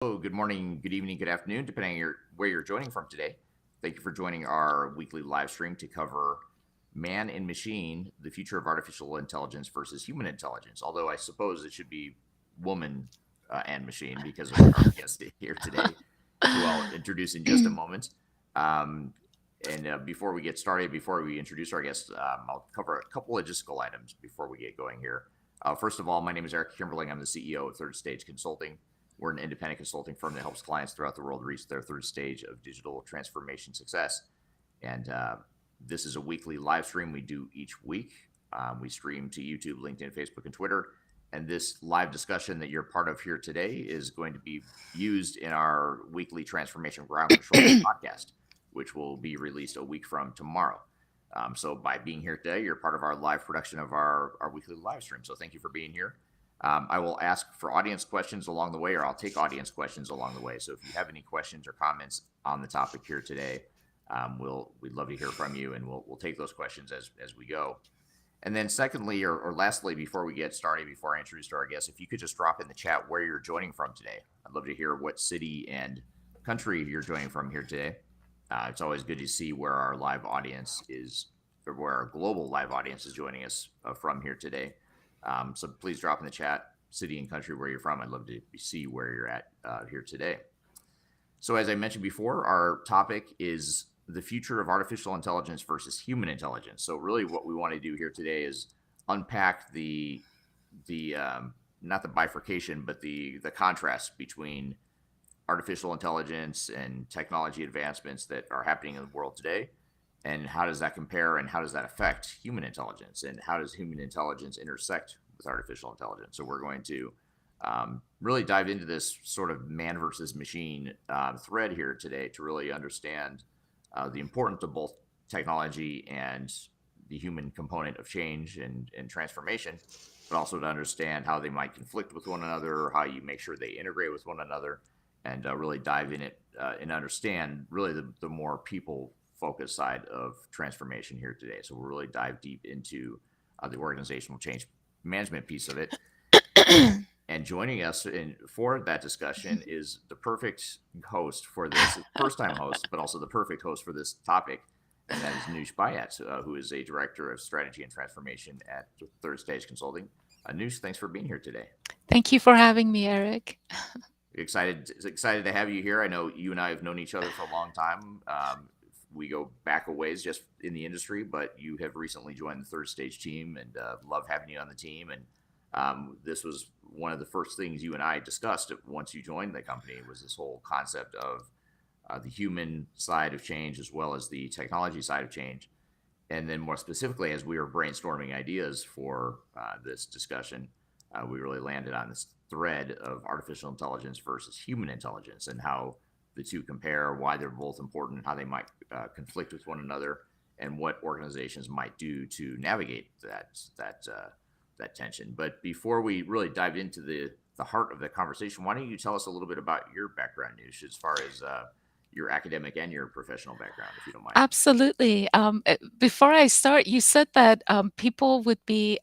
Hello, good morning, good evening, good afternoon, depending on where you're joining from today. Thank you for joining our weekly live stream to cover man and machine, the future of artificial intelligence versus human intelligence. Although I suppose it should be woman and machine because of our guest here today, who I'll introduce in just a moment. Um, and before we get started, before we introduce our guest, I'll cover a couple logistical items before we get going here. First of all, my name is Eric Kimberling. I'm the CEO of Third Stage Consulting. We're an independent consulting firm that helps clients throughout the world reach their third stage of digital transformation success. And this is a weekly live stream we do each week. We stream to YouTube, LinkedIn, Facebook, and Twitter. And this live discussion that you're part of here today is going to be used in our weekly Transformation Ground Control podcast, which will be released a week from tomorrow. So by being here today, you're part of our live production of our weekly live stream. So thank you for being here. I will ask for audience questions along the way, or I'll take audience questions along the way. So if you have any questions or comments on the topic here today, we'd love to hear from you, and we'll take those questions as we go. And then secondly, or lastly, before we get started, before I introduce our guest, if you could just drop in the chat where you're joining from today. I'd love to hear what city and country you're joining from here today. It's always good to see where our live audience is, or where our global live audience is joining us from here today. So please drop in the chat city and country where you're from. I'd love to see where you're at here today. So as I mentioned before, our topic is the future of artificial intelligence versus human intelligence. So really what we want to do here today is unpack the not the bifurcation, but the contrast between artificial intelligence and technology advancements that are happening in the world today, and how does that compare, and how does that affect human intelligence, and how does human intelligence intersect with artificial intelligence? So we're going to really dive into this sort of man versus machine thread here today to really understand the importance of both technology and the human component of change and transformation, but also to understand how they might conflict with one another, how you make sure they integrate with one another, and really dive in it and understand really the more people focused side of transformation here today. So we'll really dive deep into the organizational change management piece of it. And joining us for that discussion is the perfect host for this, first time host, but also the perfect host for this topic. And that is Noush Bayat, who is a director of strategy and transformation at Third Stage Consulting. Noosh, thanks for being here today. Thank you for having me, Eric. Excited to have you here. I know you and I have known each other for a long time. We go back a ways just in the industry, but you have recently joined the Third Stage team, and love having you on the team. And this was one of the first things you and I discussed once you joined the company, was this whole concept of the human side of change as well as the technology side of change. And then more specifically, as we were brainstorming ideas for this discussion, we really landed on this thread of artificial intelligence versus human intelligence, and how the two compare, why they're both important, how they might conflict with one another, and what organizations might do to navigate that tension. But before we really dive into the heart of the conversation, why don't you tell us a little bit about your background, Noosh, as far as your academic and your professional background, if you don't mind. Absolutely. Before I start, you said that people would be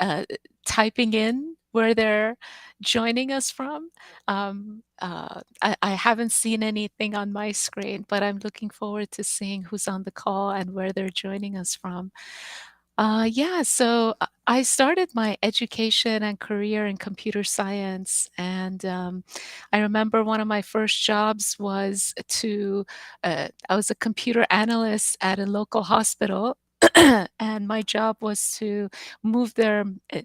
typing in where they're joining us from. I haven't seen anything on my screen, but I'm looking forward to seeing who's on the call and where they're joining us from. Yeah, so I started my education and career in computer science, and I remember one of my first jobs was I was a computer analyst at a local hospital. And my job was to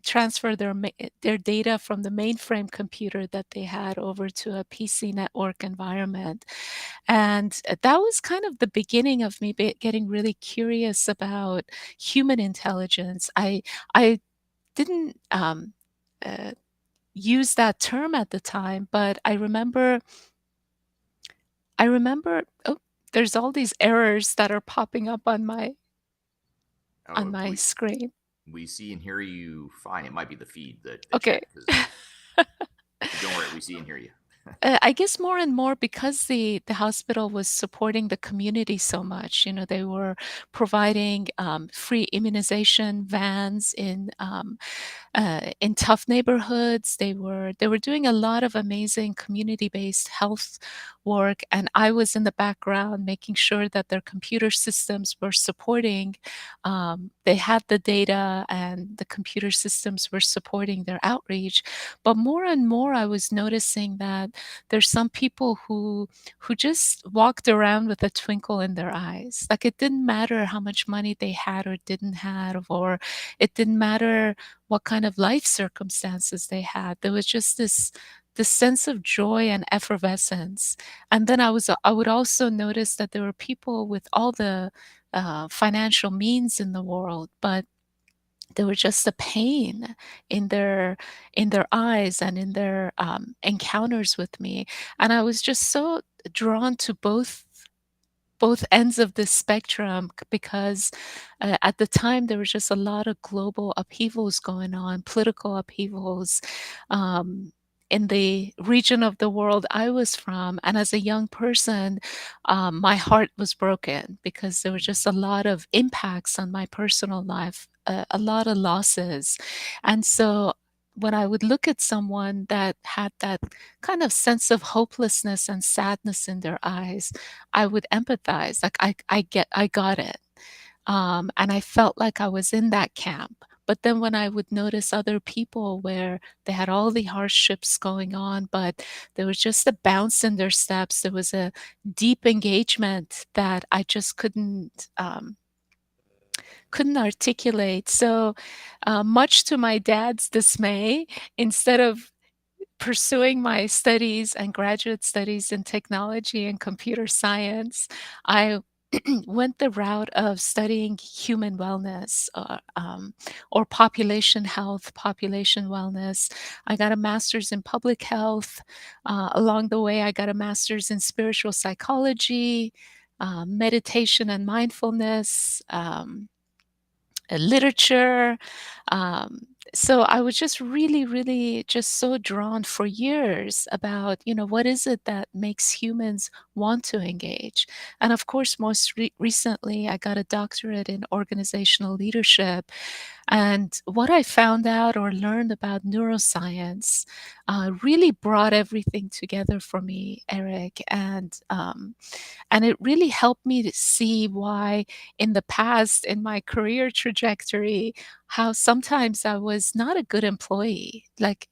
transfer their data from the mainframe computer that they had over to a PC network environment. And that was kind of the beginning of me getting really curious about human intelligence. I didn't uh, use that term at the time, but I remember. Oh, there's all these errors that are popping up on Oh, my screen. we see and hear you fine. It might be the feed, the Okay. chat, because don't worry, we see and hear you. I guess more and more because the hospital was supporting the community so much, you know, they were providing, free immunization vans in tough neighborhoods. They were doing a lot of amazing community-based health work, and I was in the background making sure that their computer systems were supporting, they had the data and the computer systems were supporting their outreach. But more and more, I was noticing that there's some people who just walked around with a twinkle in their eyes. Like, it didn't matter how much money they had or didn't have, or it didn't matter what kind of life circumstances they had. There was just this sense of joy and effervescence. And then I would also notice that there were people with all the financial means in the world, but there was just a pain in their eyes and in their encounters with me. And I was just so drawn to both ends of the spectrum because at the time there was just a lot of global upheavals going on, political upheavals um, in the region of the world I was from. And as a young person, my heart was broken because there was just a lot of impacts on my personal life, a lot of losses. And so when I would look at someone that had that kind of sense of hopelessness and sadness in their eyes, I would empathize, like, I got it, and I felt like I was in that camp. But then when I would notice other people where they had all the hardships going on, but there was just a bounce in their steps, there was a deep engagement that I just couldn't articulate. So, much to my dad's dismay, instead of pursuing my studies and graduate studies in technology and computer science, I went the route of studying human wellness or population health, population wellness. I got a master's in public health. Along the way, I got a master's in spiritual psychology, meditation and mindfulness. Literature. Um, so I was just really, really just so drawn for years about, what is it that makes humans want to engage? And of course, most recently, I got a doctorate in organizational leadership. And what I found out or learned about neuroscience really brought everything together for me, Eric. And it really helped me to see why in the past in my career trajectory, how sometimes I was not a good employee. Like,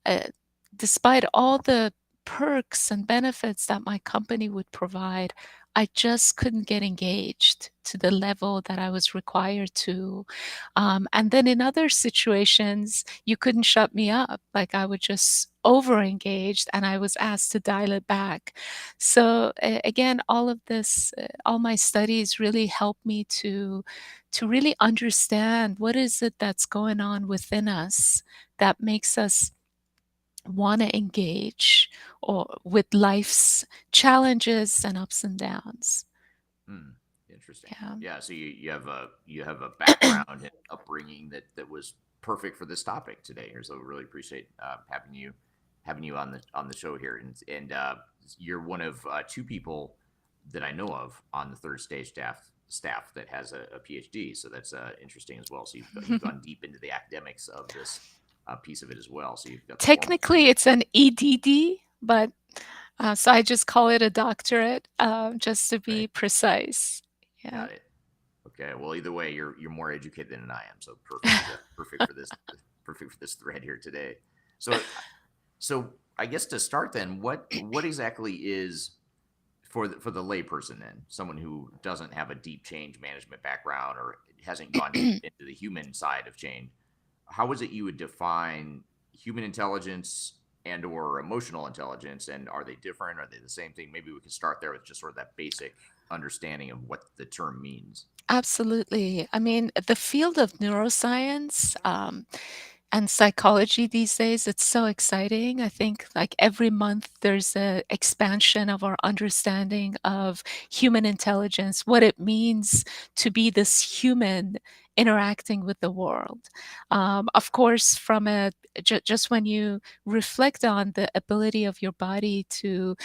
uh, despite all the perks and benefits that my company would provide, I just couldn't get engaged to the level that I was required to. And then in other situations, you couldn't shut me up. Like, I would just over engaged and I was asked to dial it back. So again, all of this, all my studies really helped me to really understand what is it that's going on within us that makes us want to engage or with life's challenges and ups and downs. Hmm. Interesting. Yeah. Yeah. So you have a background and upbringing that was perfect for this topic today. Here, so really appreciate having you on the show here, and you're one of two people that I know of on the third stage staff that has a PhD. So that's interesting as well. So you've gone deep into the academics of this piece of it as well. So you've got the formal Technically, it's an EDD, but so I just call it a doctorate, just to right. be precise. Yeah. Got it. Okay. Well, either way, you're more educated than I am, so perfect for this thread here today. So so I guess to start then, what exactly is for the layperson then, someone who doesn't have a deep change management background or hasn't gone deep into the human side of change, how is it you would define human intelligence and or emotional intelligence, and are they different? Are they the same thing? Maybe we can start there with just sort of that basic understanding of what the term means. Absolutely. I mean, the field of neuroscience, and psychology these days, it's so exciting. I think like every month there's a expansion of our understanding of human intelligence, what it means to be this human interacting with the world. Of course, from a just when you reflect on the ability of your body to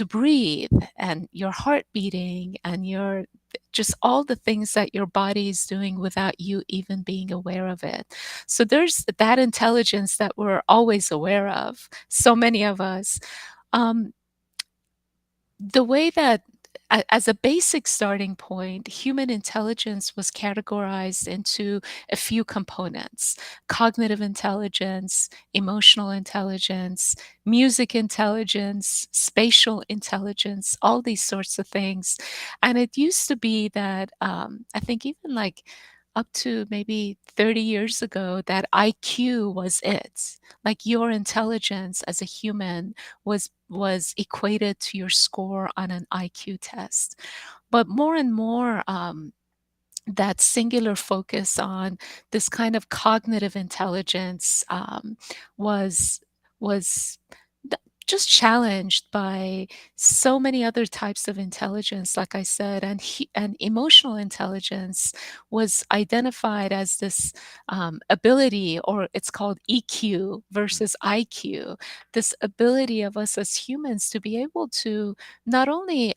breathe and your heart beating and your just all the things that your body is doing without you even being aware of it. So there's that intelligence that we're always aware of, so many of us. Um, the way that as a basic starting point, human intelligence was categorized into a few components: cognitive intelligence, emotional intelligence, music intelligence, spatial intelligence, all these sorts of things. And it used to be that I think even like up to maybe 30 years ago, that IQ was it. Like your intelligence as a human was equated to your score on an IQ test. But more and more, that singular focus on this kind of cognitive intelligence was was just challenged by so many other types of intelligence, like I said, and emotional intelligence was identified as this ability, or it's called EQ versus IQ, this ability of us as humans to be able to not only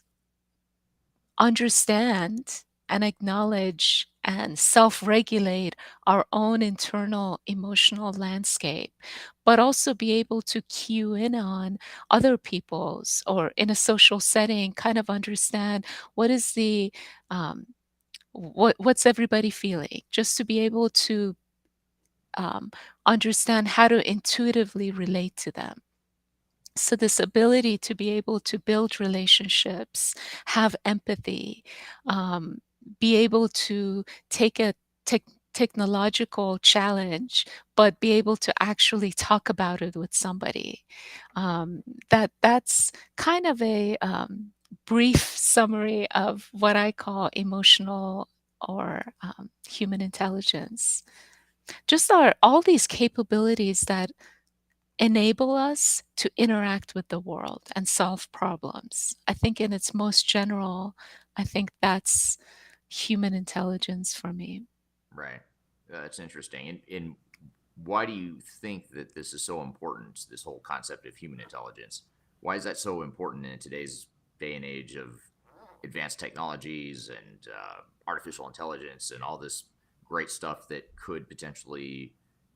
understand and acknowledge and self regulate our own internal emotional landscape, but also be able to cue in on other people's, or in a social setting, kind of understand what is the um, what's everybody feeling, just to be able to um, understand how to intuitively relate to them. So, this ability to be able to build relationships, have empathy, um, be able to take a tech technological challenge, but be able to actually talk about it with somebody. That's kind of a brief summary of what I call emotional or human intelligence. Just all these capabilities that enable us to interact with the world and solve problems. I think in its most general, I think that's human intelligence for me. Right. That's interesting. And why do you think that this is so important, this whole concept of human intelligence? Why is that so important in today's day and age of advanced technologies and artificial intelligence and all this great stuff that could potentially,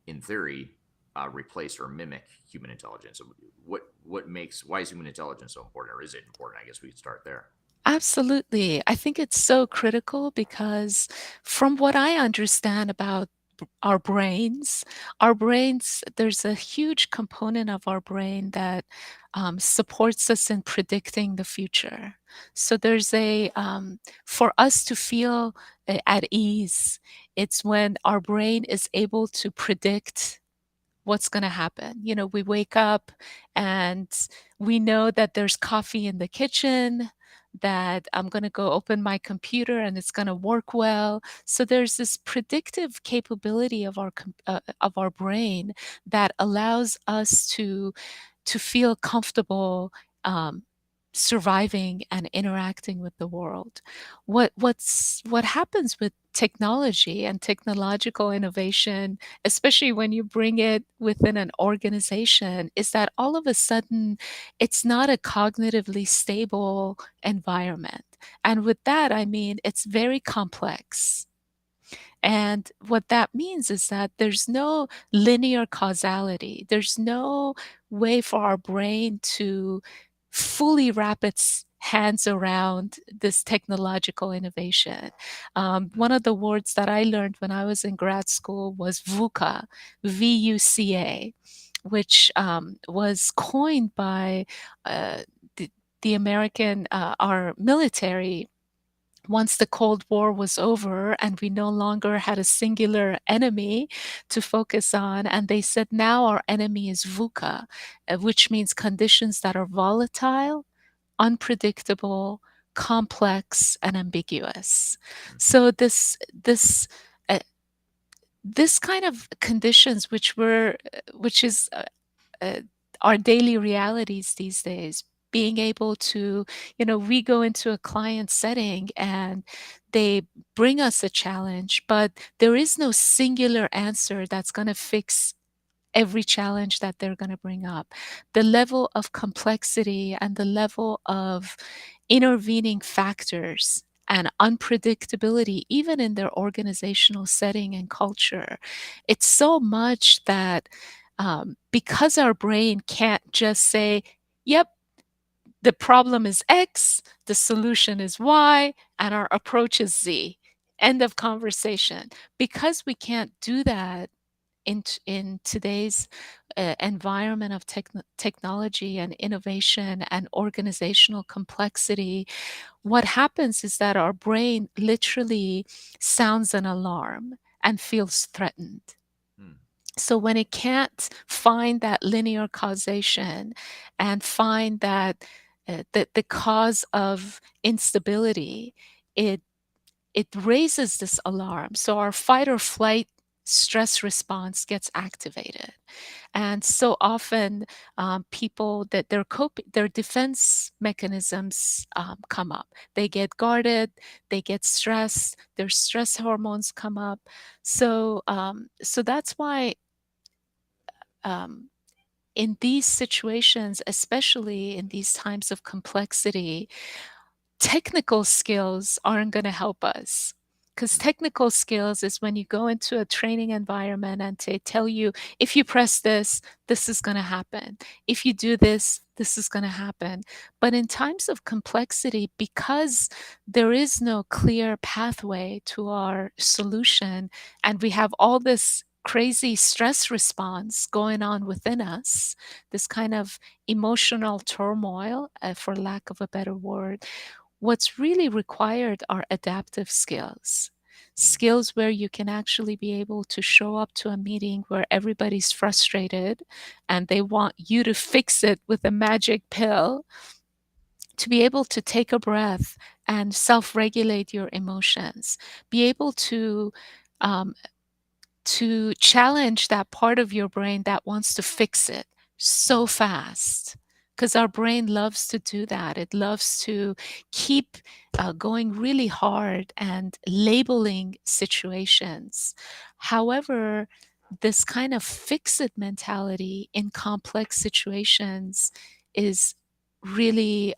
in theory, replace or mimic human intelligence? What makes why is human intelligence so important, or is it important? I guess we could start there. Absolutely. I think it's so critical because from what I understand about our brains, there's a huge component of our brain that supports us in predicting the future. So there's for us to feel at ease, it's when our brain is able to predict what's going to happen. You know, we wake up and we know that there's coffee in the kitchen, that I'm going to go open my computer and it's going to work well. So there's this predictive capability of of our brain that allows us to feel comfortable um, surviving and interacting with the world. What happens with technology and technological innovation, especially when you bring it within an organization, is that all of a sudden it's not a cognitively stable environment. And with that, I mean it's very complex. And what that means is that there's no linear causality. There's no way for our brain to fully wrap its hands around this technological innovation. One of the words that I learned when I was in grad school was VUCA, VUCA, which was coined by uh, the, the American, our military, once the Cold War was over and we no longer had a singular enemy to focus on. And they said, now our enemy is VUCA, which means conditions that are volatile, unpredictable, complex, and ambiguous. Mm-hmm. So uh, this kind of conditions which is uh, our daily realities these days, being able to, we go into a client setting and they bring us a challenge, but there is no singular answer that's going to fix every challenge that they're going to bring up. The level of complexity and the level of intervening factors and unpredictability, even in their organizational setting and culture, it's so much that because our brain can't just say, yep, the problem is X, the solution is Y, and our approach is Z. End of conversation. Because we can't do that in today's environment of technology and innovation and organizational complexity, what happens is that our brain literally sounds an alarm and feels threatened. Hmm. So when it can't find that linear causation and find that the cause of instability, it it raises this alarm. So our fight or flight stress response gets activated. And so often, people that their defense mechanisms come up. They get guarded, they get stressed, their stress hormones come up. So that's why, um, in these situations, especially in these times of complexity, technical skills aren't going to help us, because Hmm. technical skills is when you go into a training environment and they tell you, if you press this, this is going to happen. If you do this, this is going to happen. But in times of complexity, because there is no clear pathway to our solution, and we have all this crazy stress response going on within us, this kind of emotional turmoil, for lack of a better word, what's really required are adaptive skills. Hmm. Skills where you can actually be able to show up to a meeting where everybody's frustrated and they want you to fix it with a magic pill, to be able to take a breath and self regulate your emotions, be able um, to challenge that part of your brain that wants to fix it so Hmm. fast, because our brain loves to do that. It loves to keep going really hard and labeling situations. However, this kind of fix it mentality in complex situations is really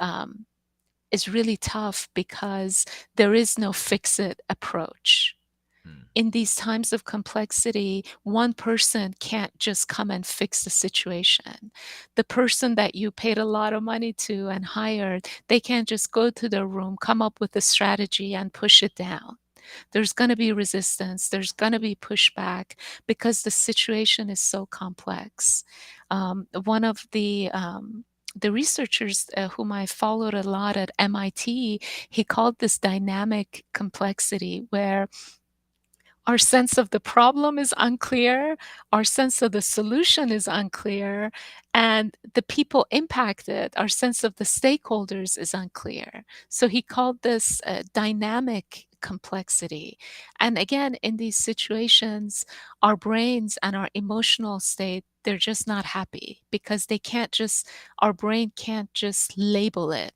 is really tough, because there is no fix it approach. Hmm. In these times of complexity, one person can't just come and fix the situation. The person that you paid a lot of money to and hired, they can't just go to their room, come up with a strategy and push it down. There's going to be resistance, there's going to be pushback, because the situation is so complex. One of the researchers whom I followed a lot at MIT, he called this dynamic complexity, where our sense of the problem is unclear, our sense of the solution is unclear, and the people impacted, our sense of the stakeholders is unclear. So he called this dynamic complexity. And again, in these situations, our brains and our emotional state, they're just not happy, because our brain can't just label it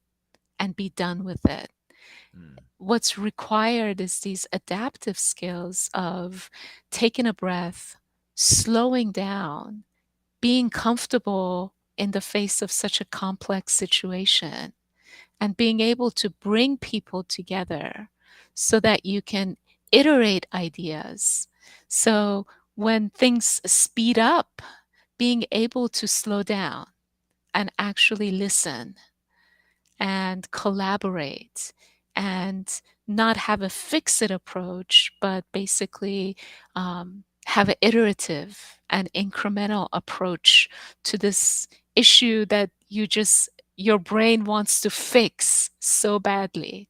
and be done with it. Hmm. What's required is these adaptive skills of taking a breath, slowing down, being comfortable in the face of such a complex situation, and being able to bring people together so that you can iterate ideas. So when things speed up, being able to slow down and actually listen and collaborate and not have a fix-it approach, but basically have an iterative and incremental approach to this issue that your brain wants to fix so badly.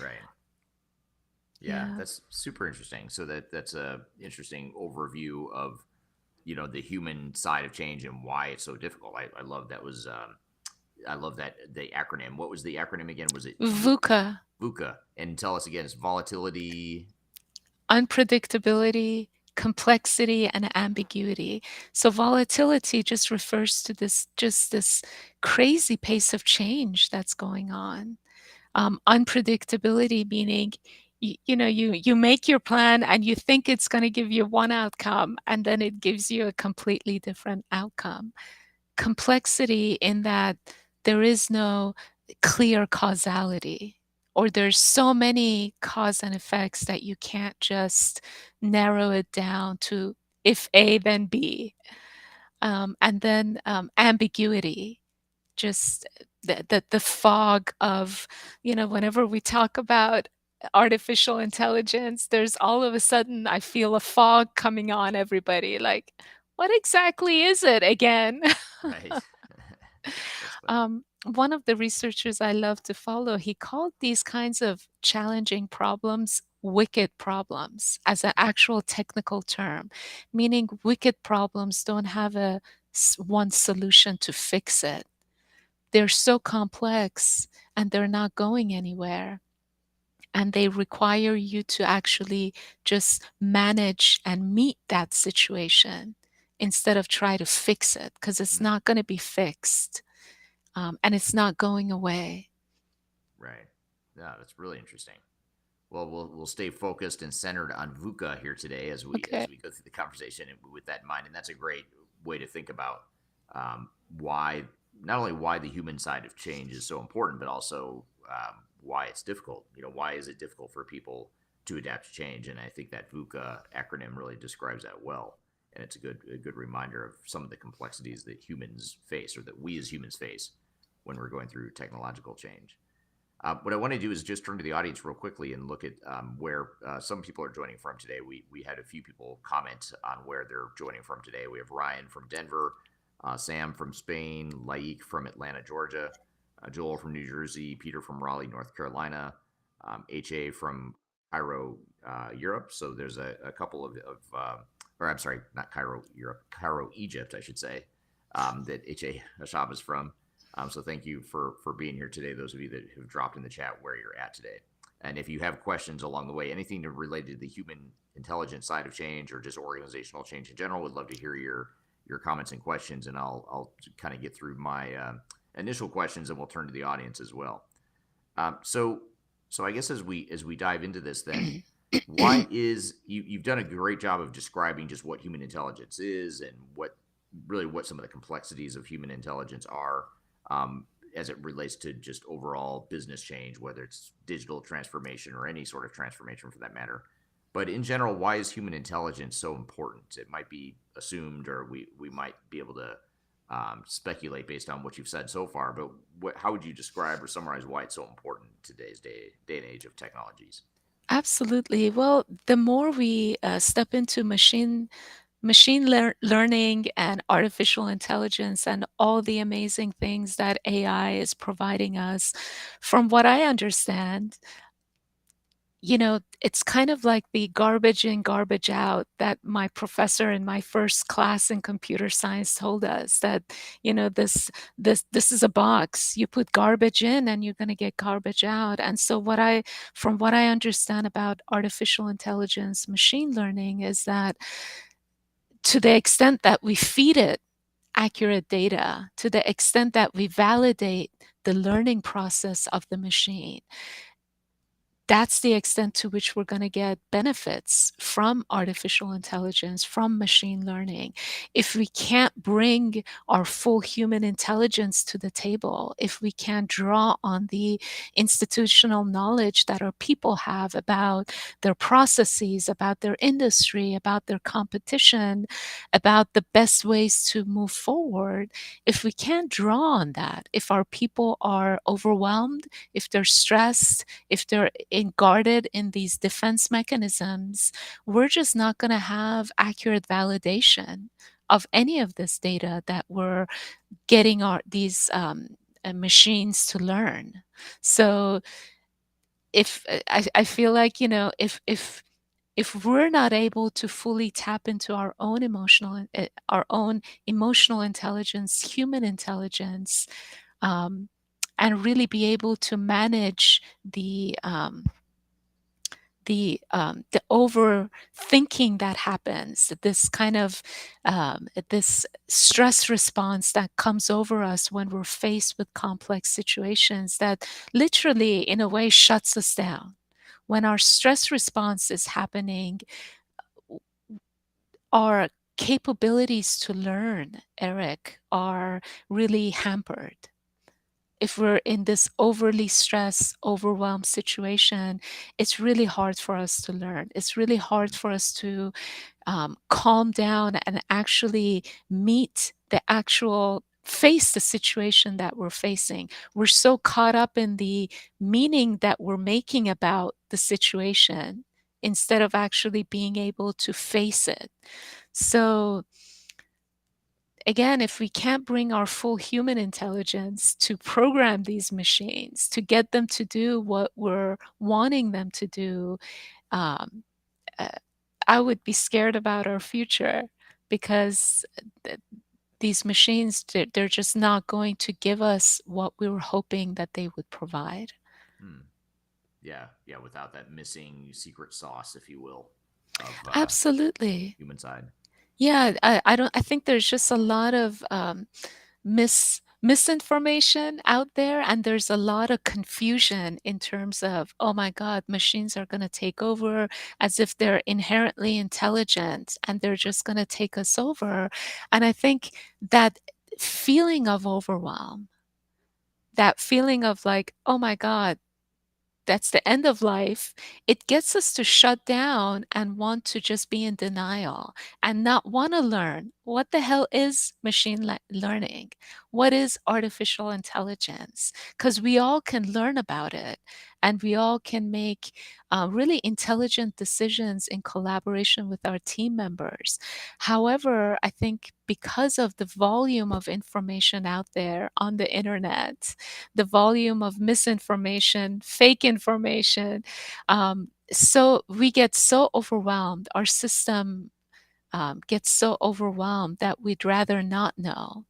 Right. Yeah, Yeah. that's super interesting. So that's a interesting overview of the human side of change and why it's so difficult. I love that was I love that the acronym. What was the acronym again? Was it VUCA, VUCA? And tell us again. It's volatility. unpredictability, complexity and ambiguity. So volatility just refers to this crazy pace of change that's going on. Unpredictability meaning you make your plan and you think it's going to give you one outcome and then it gives you a completely different outcome. Complexity in that there is no clear causality, or there's so many cause and effects that you can't just narrow it down to if A then B. And then ambiguity, just the fog of, whenever we talk about artificial intelligence, there's all of a sudden I feel a fog coming on everybody, like, what exactly is it again? Right. That's funny. One of the researchers I love to follow, he called these kinds of challenging problems wicked problems as an actual technical term, meaning wicked problems don't have one solution to fix it. They're so complex and they're not going anywhere. And they require you to actually just manage and meet that situation instead of try to fix it, because it's Mm, not going to be fixed, and it's not going away. right. Yeah, that's really interesting. Well, we'll stay focused and centered on VUCA here today Okay. as we go through the conversation with that in mind, and that's a great way to think about why not only why the human side of change is so important, but also why it's difficult. Why is it difficult for people to adapt to change? And I think that VUCA acronym really describes that well, and it's a good reminder of some of the complexities that humans face, or that we as humans face when we're going through technological change. What I want to do is just turn to the audience real quickly and look at where some people are joining from today. We had a few people comment on where they're joining from today. We have Ryan from Denver, Sam from Spain, Laik from Atlanta, Georgia, Joel from New Jersey, Peter from Raleigh, North Carolina, HA from Cairo, Europe. So there's a couple or I'm sorry, not Cairo, Europe, Cairo, Egypt, I should say, that HA Hashab is from. So thank you for being here today, those of you that have dropped in the chat where you're at today. And if you have questions along the way, anything related to the human intelligence side of change or just organizational change in general, would love to hear your comments and questions. And I'll kind of get through my initial questions, and we'll turn to the audience as well. So I guess as we dive into this, then why is you've done a great job of describing just what human intelligence is and what some of the complexities of human intelligence are, um, as it relates to just overall business change, whether it's digital transformation or any sort of transformation for that matter. But in general, why is human intelligence so important? It might be assumed, or we might be able to speculate based on what you've said so far. But how would you describe or summarize why it's so important in today's day and age of technologies? Absolutely. Well, the more we step into learning and artificial intelligence and all the amazing things that AI is providing us, from what I understand, it's kind of like the garbage in, garbage out that my professor in my first class in computer science told us, that, this is a box. You put garbage in and you're going to get garbage out. And so from what I understand about artificial intelligence, machine learning, is that to the extent that we feed it accurate data, to the extent that we validate the learning process of the machine, that's the extent to which we're going to get benefits from artificial intelligence, from machine learning. If we can't bring our full human intelligence to the table, if we can't draw on the institutional knowledge that our people have about their processes, about their industry, about their competition, about the best ways to move forward, if we can't draw on that, if our people are overwhelmed, if they're stressed, if they're guarded in these defense mechanisms, we're just not going to have accurate validation of any of this data that we're getting these machines to learn. So if I feel like, if we're not able to fully tap into our own emotional intelligence, human intelligence, um, and really be able to manage the overthinking that happens, this kind of this stress response that comes over us when we're faced with complex situations that literally, in a way, shuts us down. When our stress response is happening, our capabilities to learn, Eric, are really hampered. If we're in this overly stressed, overwhelmed situation, it's really hard for us to learn. It's really hard Mm, for us to calm down and actually meet the actual face the situation that we're facing. We're so caught up in the meaning that we're making about the situation instead of actually being able to face it. So again, if we can't bring our full human intelligence to program these machines, to get them to do what we're wanting them to do, um, uh, I would be scared about our future because th- these machines, they're just not going to give us what we were hoping that they would provide. mm. Yeah, yeah, without that missing secret sauce, if you will, of Absolutely. human side. Yeah, I don't I think there's just a lot of misinformation out there, and there's a lot of confusion in terms of, oh my God, machines are going to take over, as if they're inherently intelligent and they're just going to take us over. And I think that feeling of overwhelm, that feeling of like, oh my God, that's the end of life, it gets us to shut down and want to just be in denial and not want to learn what the hell is learning? What is artificial intelligence? Because we all can learn about it and we all can make really intelligent decisions in collaboration with our team members. However, I think because of the volume of information out there on the internet, the volume of misinformation, fake information. So we get so overwhelmed. Our system gets so overwhelmed that we'd rather not know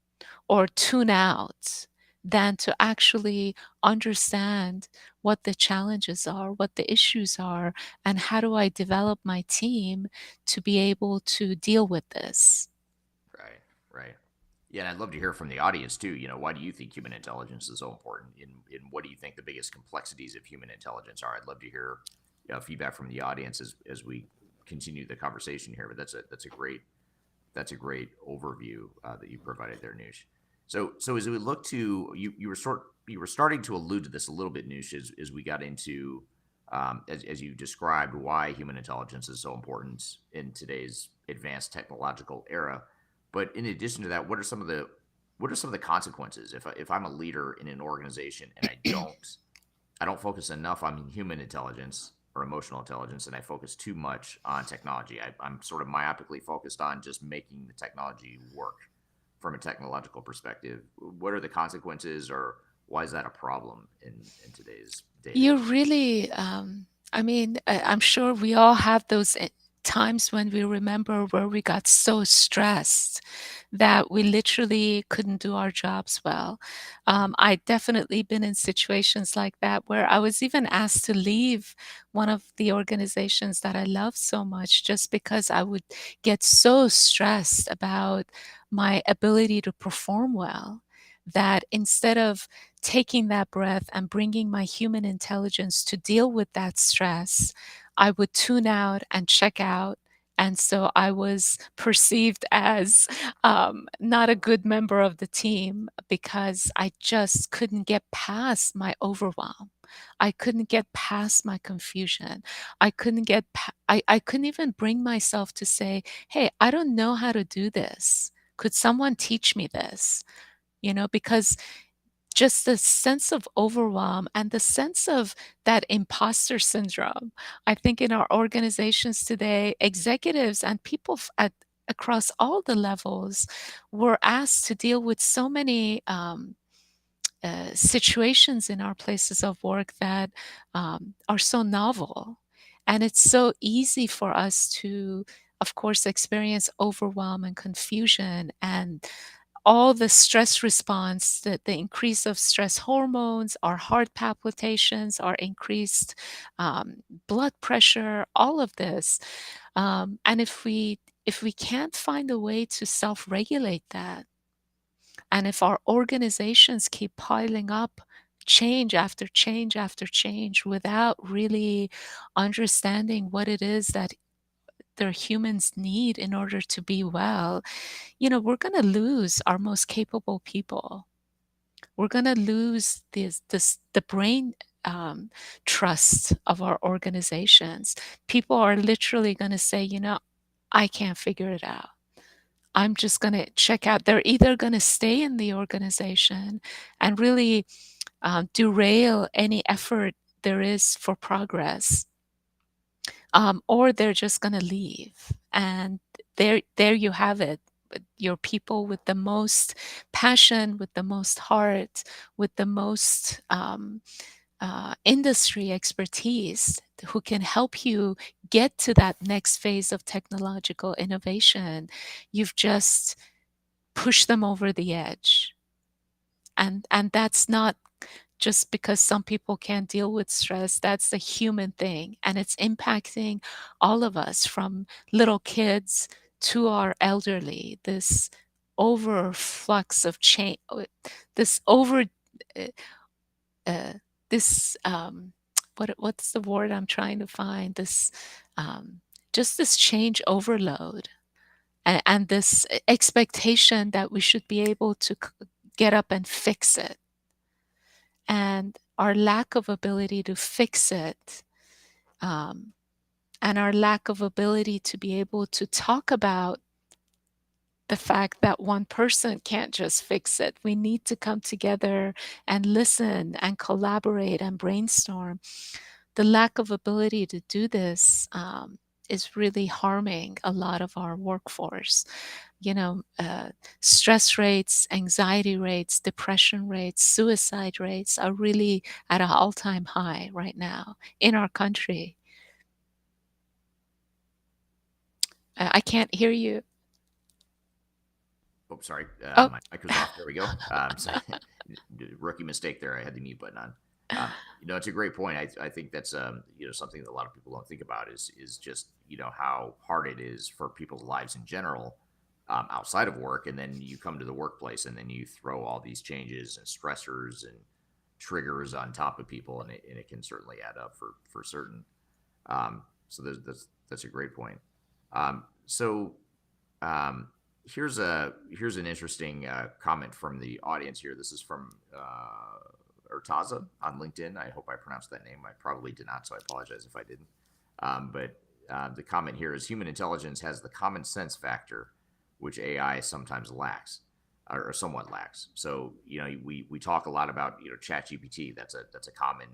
or tune out than to actually understand what the challenges are, what the issues are, and how do I develop my team to be able to deal with this. Right, right. Yeah, and I'd love to hear from the audience too. Why do you think human intelligence is so important? In what do you think the biggest complexities of human intelligence are? I'd love to hear feedback from the audience as we continue the conversation here. But that's a great overview that you provided there, Noosh. So as we look to you were starting to allude to this a little bit, Noosh, as we got into as you described why human intelligence is so important in today's advanced technological era. But in addition to that, what are some of the consequences if I'm a leader in an organization and I don't focus enough on human intelligence or emotional intelligence, and I focus too much on technology. I'm sort of myopically focused on just making the technology work from a technological perspective. What are the consequences, or why is that a problem in today's day and You age? really, I mean, I'm sure we all have those times when we remember where we got so stressed that we literally couldn't do our jobs well. I definitely been in situations like that where I was even asked to leave one of the organizations that I love so much just because I would get so stressed about my ability to perform well that instead of taking that breath and bringing my human intelligence to deal with that stress, I would tune out and check out. And so I was perceived as not a good member of the team because I just couldn't get past my overwhelm. I couldn't get past my confusion. I couldn't even bring myself to say, hey, I don't know how to do this. Could someone teach me this? Because just the sense of overwhelm and the sense of that imposter syndrome. I think in our organizations today, executives and people across all the levels were asked to deal with so many situations in our places of work that are so novel. And it's so easy for us to, of course, experience overwhelm and confusion and all the stress response, the increase of stress hormones, our heart palpitations, our increased blood pressure, all of this. And if we can't find a way to self-regulate that, and if our organizations keep piling up change after change after change without really understanding what it is that their humans need in order to be well, we're going to lose our most capable people. We're going to lose the brain um, trust of our organizations. People are literally going to say, I can't figure it out. I'm just going to check out. They're either going to stay in the organization and really derail any effort there is for progress, or they're just going to leave. And there you have it. Your people with the most passion, with the most heart, with the most industry expertise, who can help you get to that next phase of technological innovation. You've just pushed them over the edge. And that's not just because some people can't deal with stress. That's a human thing, and it's impacting all of us, from little kids to our elderly. This overflux of change, this over uh, uh, this what's the word I'm trying to find, this just this change overload, and this expectation that we should be able to get up and fix it, and our lack of ability to fix it, um, and our lack of ability to be able to talk about the fact that one person can't just fix it. We need to come together and listen and collaborate and brainstorm. The lack of ability to do this is really harming a lot of our workforce. Stress rates, anxiety rates, depression rates, suicide rates are really at an all-time high right now in our country. I can't hear you. Oh, sorry. Oh, My mic was off. There we go. So, rookie mistake there. I had the mute button on. It's a great point. I think that's something that a lot of people don't think about is just how hard it is for people's lives in general, outside of work, and then you come to the workplace and then you throw all these changes and stressors and triggers on top of people, and it can certainly add up for certain. So that's a great point. So here's an interesting comment from the audience here. This is from Urtaza on LinkedIn. I hope I pronounced that name. I probably did not, so I apologize if I didn't. But the comment here is: human intelligence has the common sense factor, which AI sometimes lacks, or somewhat lacks. So we talk a lot about ChatGPT. That's a common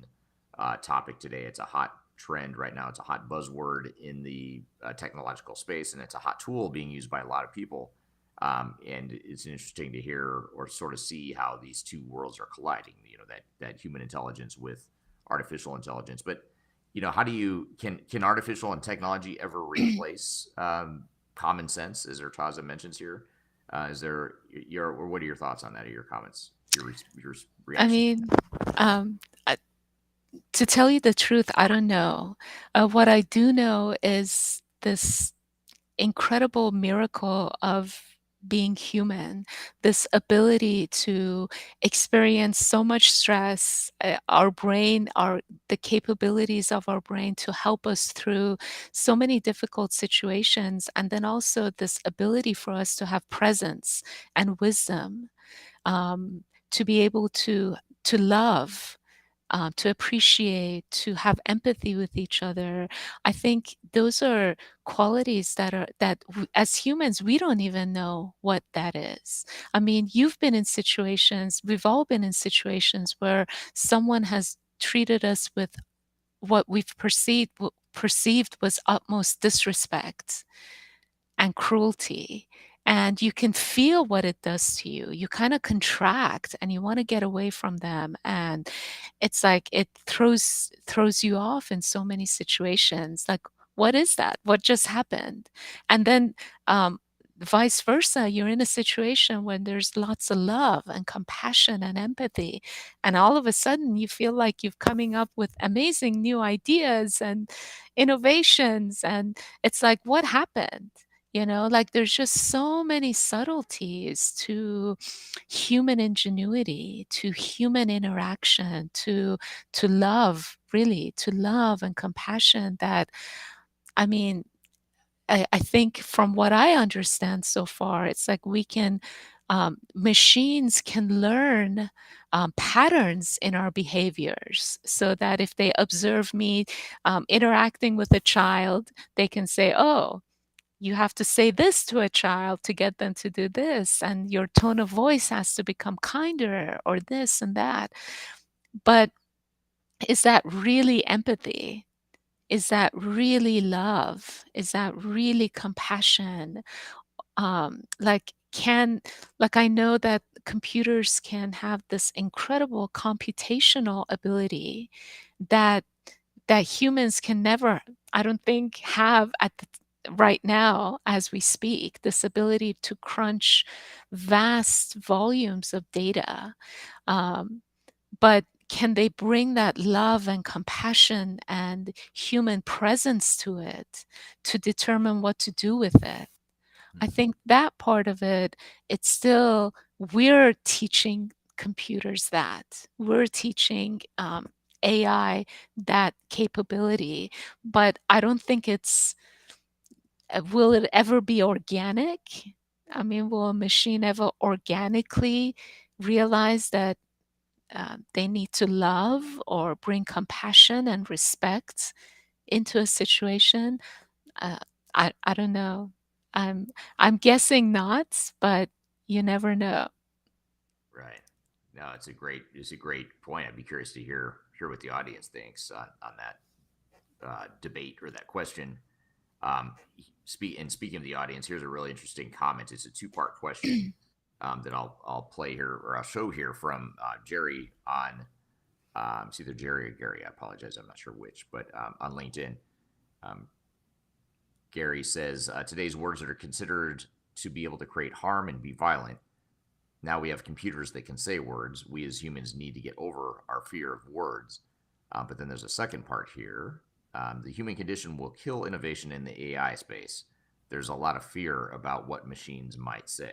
topic today. It's a hot trend right now. It's a hot buzzword in the technological space, and it's a hot tool being used by a lot of people. And it's interesting to hear or sort of see how these two worlds are colliding. That human intelligence with artificial intelligence. But how can artificial and technology ever replace common sense, as Urtaza mentions here? What are your thoughts on that? Or your comments? Your I reaction? mean, um, I, to tell you the truth, I don't know. What I do know is this incredible miracle of being human, this ability to experience so much stress, our brain, the capabilities of our brain to help us through so many difficult situations, and then also this ability for us to have presence and wisdom, to be able to love, to appreciate, to have empathy with each other. I think those are qualities as humans, we don't even know what that is. I mean, you've been in situations, we've all been in situations where someone has treated us with what we've perceived was utmost disrespect and cruelty. And you can feel what it does to you. You kind of contract and you want to get away from them. And it's like it throws you off in so many situations. Like, what is that? What just happened? And then vice versa, you're in a situation when there's lots of love and compassion and empathy, and all of a sudden you feel like you're coming up with amazing new ideas and innovations, and it's like, what happened? Like, there's just so many subtleties to human ingenuity, to human interaction, to love, really, to love and compassion, that, I mean, I think from what I understand so far, it's like machines can learn patterns in our behaviors, so that if they observe me interacting with a child, they can say, oh, you have to say this to a child to get them to do this, and your tone of voice has to become kinder, or this and that. But is that really empathy? Is that really love? Is that really compassion? Like, I know that computers can have this incredible computational ability that humans can never, I don't think, have at the right now as we speak, this ability to crunch vast volumes of data. Um, but can they bring that love and compassion and human presence to it to determine what to do with it? I Mhm. think that part of it, it's still, we're teaching computers that. We're teaching AI that capability, but I don't think will it ever be organic? I mean, will a machine ever organically realize that they need to love or bring compassion and respect into a situation? Uh, I don't know. I'm I'm guessing not, but you never know. Right. No, it's a great point. I'd be curious to hear what the audience thinks on that debate or that question. Speaking of the audience, here's a really interesting comment. It's a two-part question that I'll play here, or I'll show here, from Jerry on, it's either Jerry or Gary. I apologize, I'm not sure which, but on LinkedIn, um, Gary says, today's words that are considered to be able to create harm and be violent. Now we have computers that can say words. We as humans need to get over our fear of words. But then there's a second part here. The human condition will kill innovation in the AI space. There's a lot of fear about what machines might say.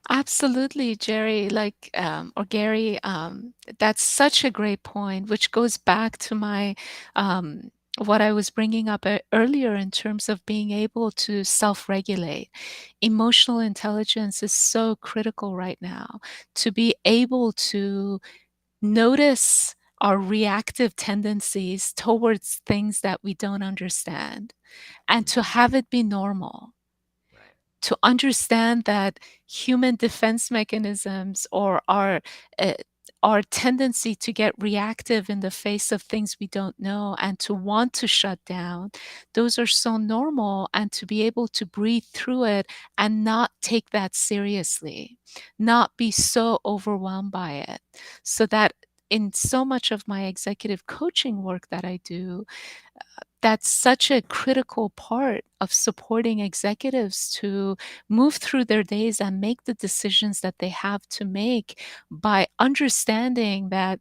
Absolutely, Jerry, or Gary, that's such a great point, which goes back to what I was bringing up earlier in terms of being able to self-regulate. Emotional intelligence is so critical right now, to be able to notice our reactive tendencies towards things that we don't understand, and to Mm-hmm. have it be normal, Right. to understand that human defense mechanisms, or uh, our tendency to get reactive in the face of things we don't know and to want to shut down, those are so normal, and to be able to breathe through it and not take that seriously, not be so overwhelmed by it. So that in so much of my executive coaching work that I do, that's such a critical part of supporting executives to move through their days and make the decisions that they have to make, by understanding that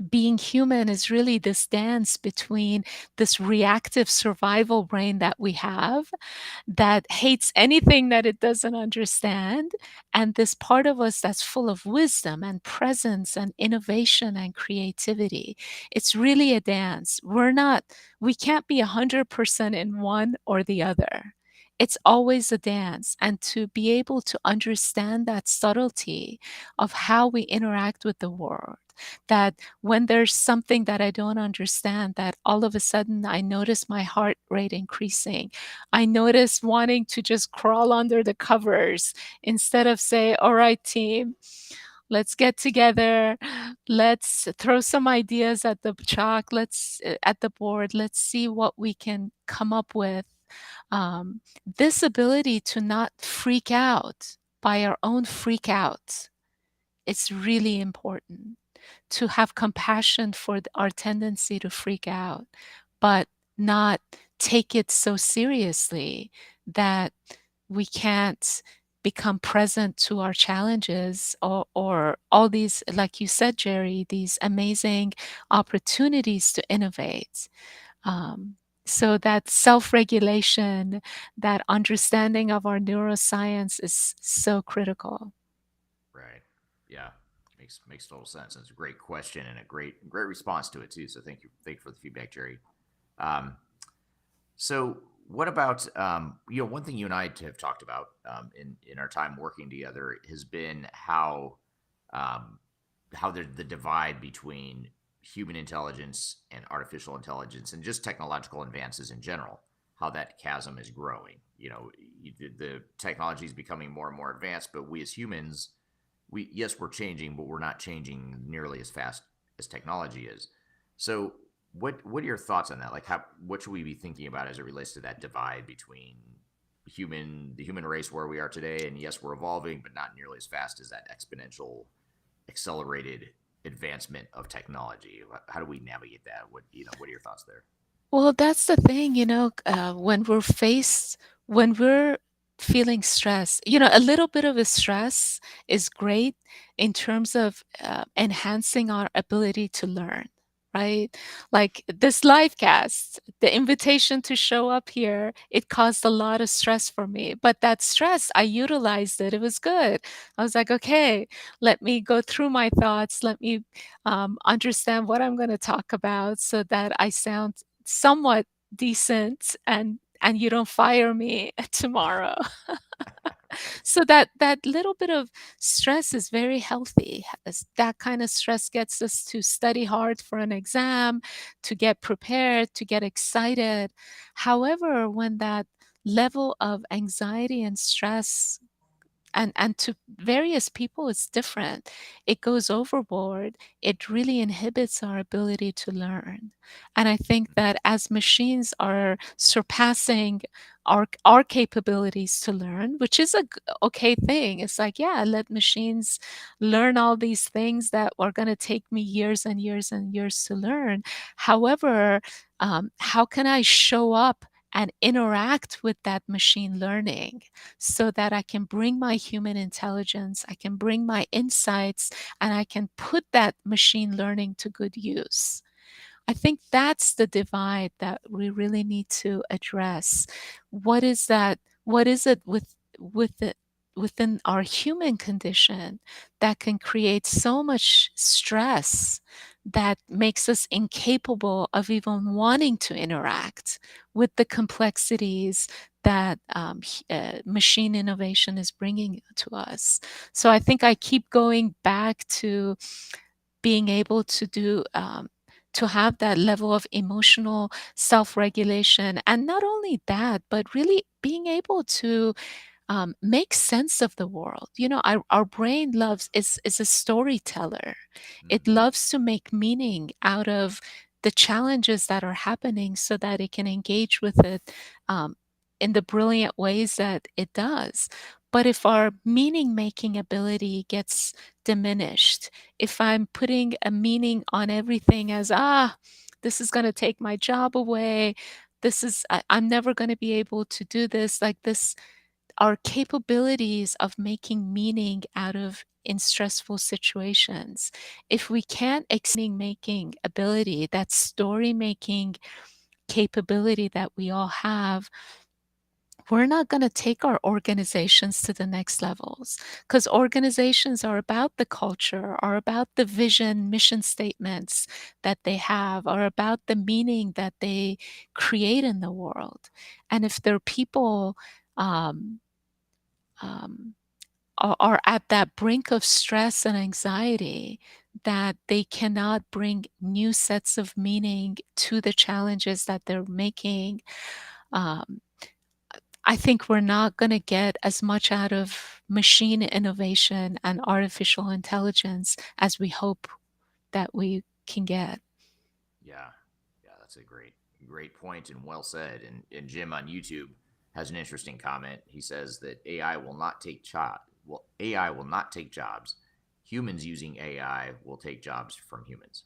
being human is really this dance between this reactive survival brain that we have, that hates anything that it doesn't understand, and this part of us that's full of wisdom and presence and innovation and creativity. It's really a dance. We can't be 100% in one or the other. It's always a dance. And to be able to understand that subtlety of how we interact with the world, that when there's something that I don't understand, that all of a sudden I notice my heart rate increasing, I notice wanting to just crawl under the covers instead of say, all right, team, let's get together. Let's throw some ideas at the chalk. At the board. Let's see what we can come up with. This ability to not freak out by our own freak out, it's really important to have compassion for our tendency to freak out, but not take it so seriously that we can't become present to our challenges, or all these, like you said, Jerry, these amazing opportunities to innovate. Um, so that self-regulation, that understanding of our neuroscience is so critical. Right. Yeah. Makes total sense. It's a great question and a great response to it too. So thank you for the feedback, Jerry. Um, so what about one thing you and I have talked about in our time working together has been um, how the divide between human intelligence and artificial intelligence and just technological advances in general, how that chasm is growing. The technology is becoming more and more advanced, but we as humans, we're changing, but we're not changing nearly as fast as technology is. So what are your thoughts on that? Like, what should we be thinking about as it relates to that divide between the human race where we are today, and yes, we're evolving, but not nearly as fast as that exponential, accelerated advancement of technology. How do we navigate that? What are your thoughts there? Well, that's the thing, when we're feeling stress, a little bit of a stress is great in terms of enhancing our ability to learn, right? Like this live cast, the invitation to show up here, it caused a lot of stress for me. But that stress, I utilized it. It was good. I was like, okay, let me go through my thoughts. Let me understand what I'm going to talk about so that I sound somewhat decent, and you don't fire me tomorrow. So that little bit of stress is very healthy. As that kind of stress gets us to study hard for an exam, to get prepared, to get excited. However, when that level of anxiety and stress, and to various people it's different, it goes overboard, it really inhibits our ability to learn. And I think that as machines are surpassing our capabilities to learn, which is okay thing, it's like, yeah, let machines learn all these things that are going to take me years and years and years to learn. However, how can I show up and interact with that machine learning so that I can bring my human intelligence, I can bring my insights, and I can put that machine learning to good use? I think that's the divide that we really need to address. What is that? What is it with it within our human condition that can create so much stress that makes us incapable of even wanting to interact with the complexities that machine innovation is bringing to us? So I think I keep going back to being able to to have that level of emotional self-regulation, and not only that, but really being able to make sense of the world. Our brain loves is a storyteller. It Mm-hmm. loves to make meaning out of the challenges that are happening so that it can engage with it um, in the brilliant ways that it does. But if our meaning making ability gets diminished, if I'm putting a meaning on everything as, this is going to take my job away, I'm never going to be able to do this, like this, our capabilities of making meaning out of in stressful situations. If we can't making ability, that story making capability that we all have, we're not going to take our organizations to the next levels, because organizations are about the culture, are about the vision, mission statements that they have, are about the meaning that they create in the world. And if their people um, um, are at that brink of stress and anxiety, that they cannot bring new sets of meaning to the challenges that they're making, um, I think we're not going to get as much out of machine innovation and artificial intelligence as we hope that we can get. Yeah, yeah, that's a great point and well said. And Jim on YouTube has an interesting comment. He says that AI will not take jobs. Humans using AI will take jobs from humans.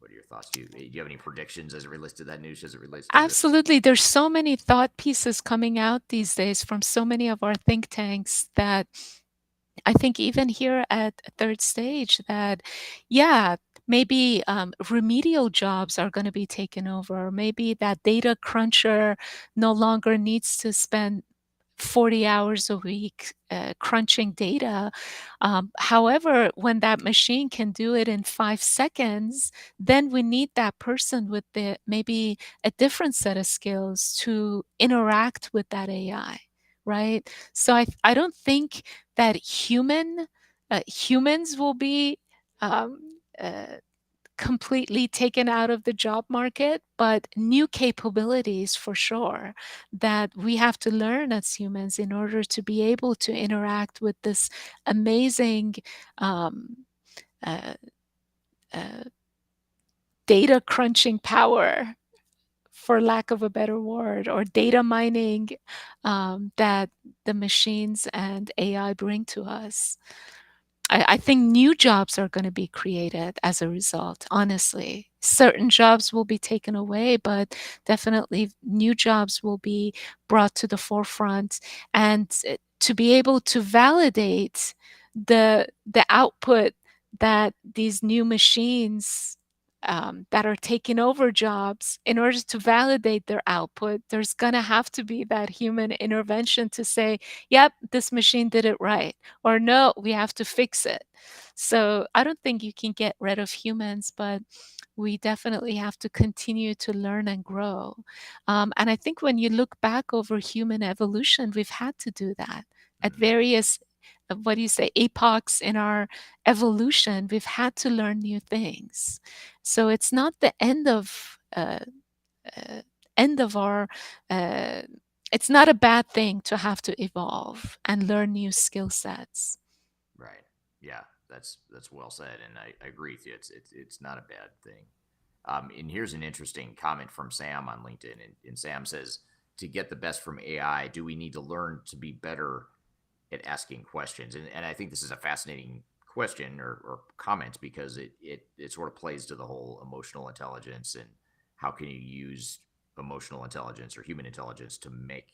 What are your thoughts? Do you have any predictions as it relates to that news, as it relates to this? Absolutely. There's so many thought pieces coming out these days from so many of our think tanks that I think even here at third stage that, yeah, maybe remedial jobs are going to be taken over. Maybe that data cruncher no longer needs to spend 40 hours a week crunching data. However, when that machine can do it in 5 seconds, then we need that person with the maybe a different set of skills to interact with that AI, right? So I don't think that humans will be um, uh, completely taken out of the job market, but new capabilities for sure that we have to learn as humans in order to be able to interact with this amazing um, uh, uh, data crunching power, for lack of a better word, or data mining that the machines and AI bring to us. I think new jobs are going to be created as a result, honestly. Certain jobs will be taken away, but definitely new jobs will be brought to the forefront. And to be able to validate the output that these new machines that are taking over jobs, in order to validate their output, there's going to have to be that human intervention to say, yep, this machine did it right, or no, we have to fix it. So I don't think you can get rid of humans, but we definitely have to continue to learn and grow. And I think when you look back over human evolution, we've had to do that at Mm, various, what do you say, epochs in our evolution. We've had to learn new things. So it's not the uh, end of our uh, it's not a bad thing to have to evolve and learn new skill sets. right. Yeah, that's well said, and I agree with you. It's not a bad thing. And here's an interesting comment from Sam on LinkedIn, and Sam says, "To get the best from AI, do we need to learn to be better at asking questions?" And I think this is a fascinating question or comment because it sort of plays to the whole emotional intelligence and how can you use emotional intelligence or human intelligence to make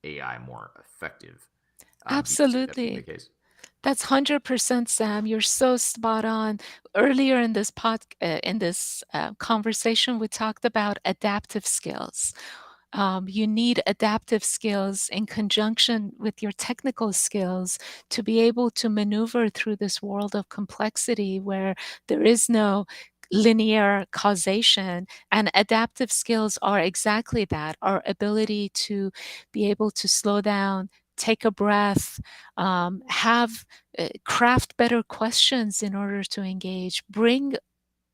AI more effective. Do you see that being the Absolutely. case? That's 100% Sam. You're so spot on. Earlier in this conversation, we talked about adaptive skills. You need adaptive skills in conjunction with your technical skills to be able to maneuver through this world of complexity where there is no linear causation. And adaptive skills are exactly that, our ability to be able to slow down, take a breath, have craft better questions in order to engage, bring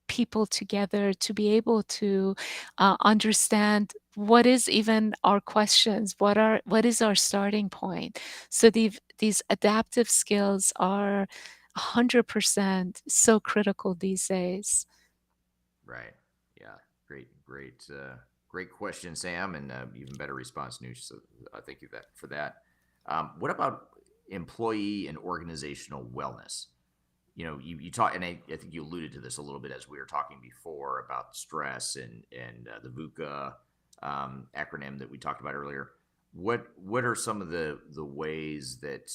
people together to be able to understand what is even our questions, what is our starting point. So these adaptive skills are 100% so critical these days. Right. Yeah. Great question, Sam, and even better response, Noosh. So thank you for that. What about employee and organizational wellness? You talk, and I think you alluded to this a little bit as we were talking before about stress and the VUCA acronym that we talked about earlier. What are some of the ways that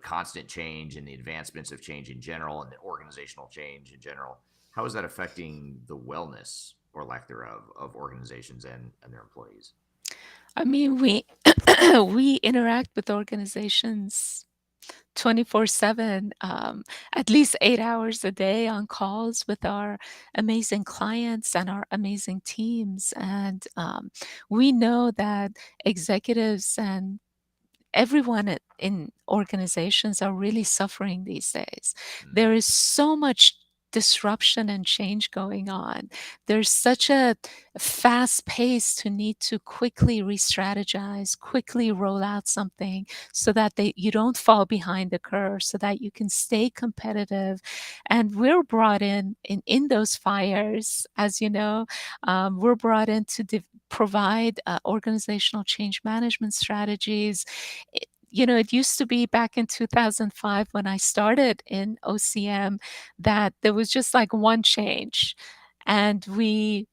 constant change and the advancements of change in general and the organizational change in general, how is that affecting the wellness or lack thereof of organizations and their employees? I mean, we we interact with organizations 24/7, at least 8 hours a day on calls with our amazing clients and our amazing teams, and, we know that executives and everyone in organizations are really suffering these days. Mm, There is so much disruption and change going on. There's such a fast pace to need to quickly re-strategize, quickly roll out something so that you don't fall behind the curve, so that you can stay competitive. And we're brought in those fires, as you know, we're brought in to provide organizational change management strategies, it used to be back in 2005 when I started in OCM that there was just like one change, and we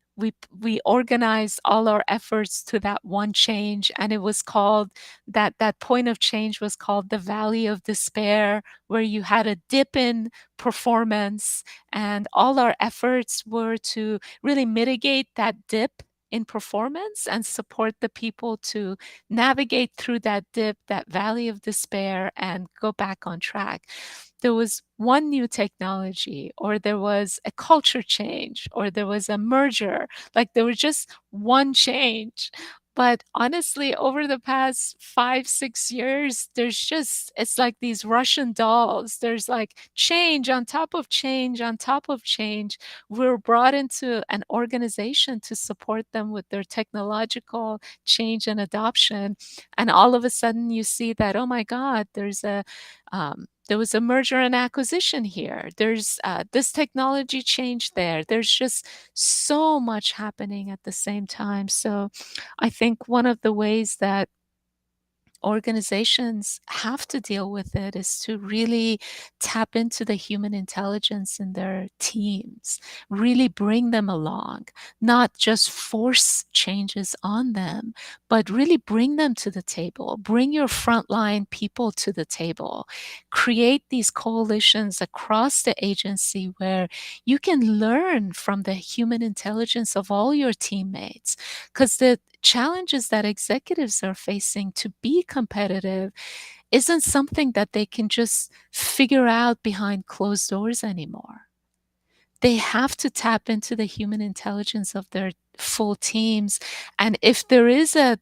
organized all our efforts to that one change, and it was called that point of change was called the Valley of Despair, where you had a dip in performance, and all our efforts were to really mitigate that dip in performance and support the people to navigate through that dip, that valley of despair, and go back on track. There was one new technology, or there was a culture change, or there was a merger, like there was just one change. But honestly, over the past 5, 6 years, it's like these Russian dolls. There's like change on top of change on top of change. We're brought into an organization to support them with their technological change and adoption. And all of a sudden you see that, oh my God, there was a merger and acquisition here. There's this technology change there. There's just so much happening at the same time. So I think one of the ways that organizations have to deal with it is to really tap into the human intelligence in their teams, really bring them along, not just force changes on them, but really bring them to the table. Bring your frontline people to the table. Create these coalitions across the agency where you can learn from the human intelligence of all your teammates, because the challenges that executives are facing to be competitive isn't something that they can just figure out behind closed doors anymore. They have to tap into the human intelligence of their full teams. And if there is a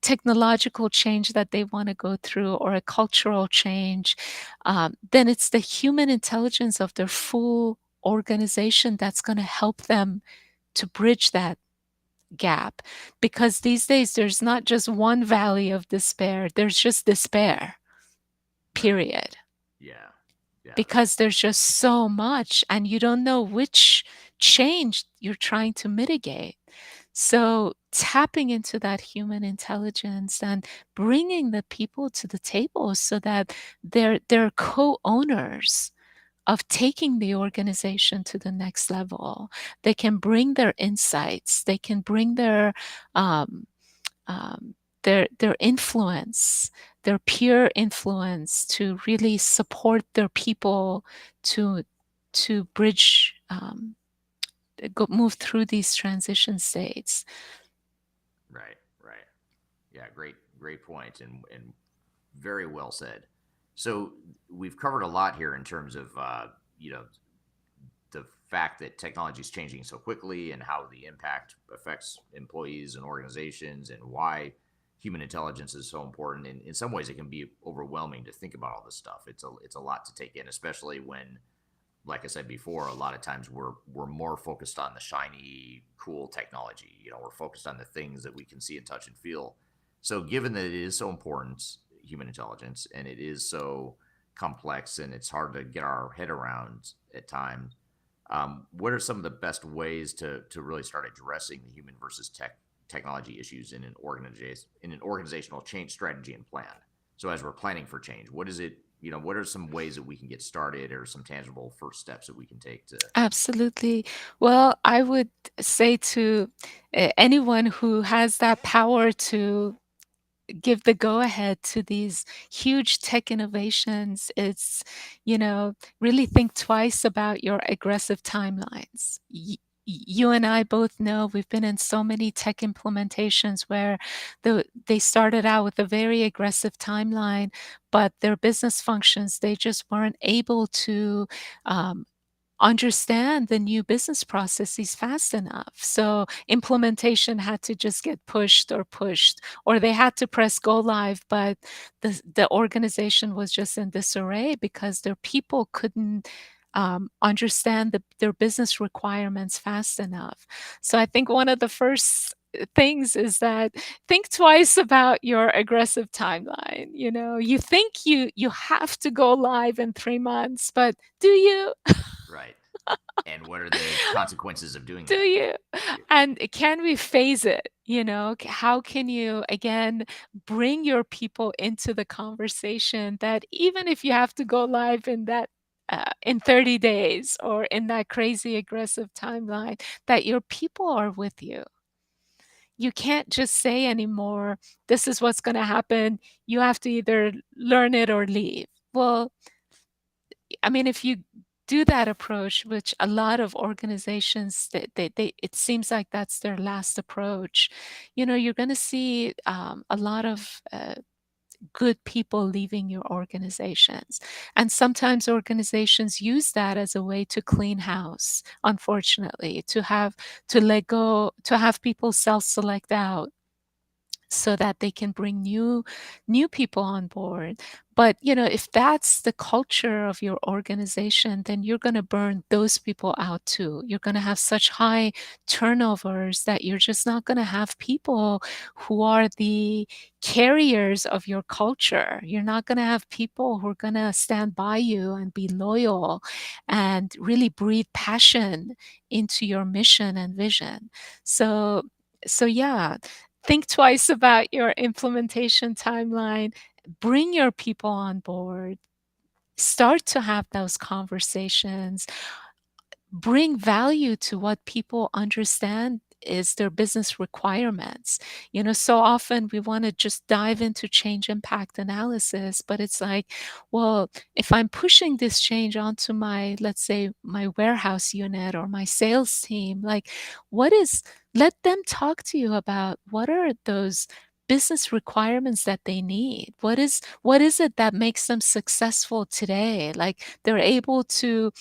technological change that they want to go through, or a cultural change, then it's the human intelligence of their full organization that's going to help them to bridge that gap, because these days there's not just one valley of despair, there's just despair, Right. period, Yeah. Yeah. because there's just so much and you don't know which change you're trying to mitigate. So tapping into that human intelligence and bringing the people to the table so that they're co-owners of taking the organization to the next level. They can bring their insights, they can bring um, their influence, their peer influence, to really support their people to bridge, move through these transition states. Right. Right. Yeah. Great point, and very well said. So we've covered a lot here in terms of you know the fact that technology is changing so quickly and how the impact affects employees and organizations, and why human intelligence is so important. And in some ways, it can be overwhelming to think about all this stuff. It's a lot to take in, especially when, like I said before, a lot of times we're more focused on the shiny, cool technology. We're focused on the things that we can see and touch and feel. So, given that it is so important, human intelligence, and it is so complex and it's hard to get our head around at times, what are some of the best ways to really start addressing the human versus technology issues in an organizational change strategy and plan? So, as we're planning for change, what is it? What are some ways that we can get started, or some tangible first steps that we can take to? Absolutely. Well, I would say to anyone who has that power to give the go ahead to these huge tech innovations, it's, really think twice about your aggressive timelines. You and I both know we've been in so many tech implementations where they started out with a very aggressive timeline, but their business functions, they just weren't able to um, understand the new business processes fast enough. So implementation had to just get pushed, or they had to press go live, but the organization was just in disarray because their people couldn't understand their business requirements fast enough. So I think one of the first things is that think twice about your aggressive timeline. You think you have to go live in 3 months, but do you? Right. And what are the consequences of doing Do that? you? And can we phase it? How can you, again, bring your people into the conversation that even if you have to go live in 30 days or in that crazy aggressive timeline, that your people are with you. You can't just say anymore, this is what's going to happen. You have to either learn it or leave. Well, I mean, if you do that approach, which a lot of organizations, it seems like that's their last approach, you're going to see a lot of good people leaving your organizations. And sometimes organizations use that as a way to clean house, unfortunately, to let go, to have people self-select out so that they can bring new people on board. But if that's the culture of your organization, then you're going to burn those people out too. You're going to have such high turnovers that you're just not going to have people who are the carriers of your culture. You're not going to have people who are going to stand by you and be loyal and really breathe passion into your mission and vision. So yeah, think twice about your implementation timeline, bring your people on board, start to have those conversations, bring value to what people understand is their business requirements. So often we want to just dive into change impact analysis, but it's like, well, if I'm pushing this change onto my, let's say, my warehouse unit or my sales team, like, what is, let them talk to you about what are those business requirements that they need. What is it that makes them successful today? Like, they're able to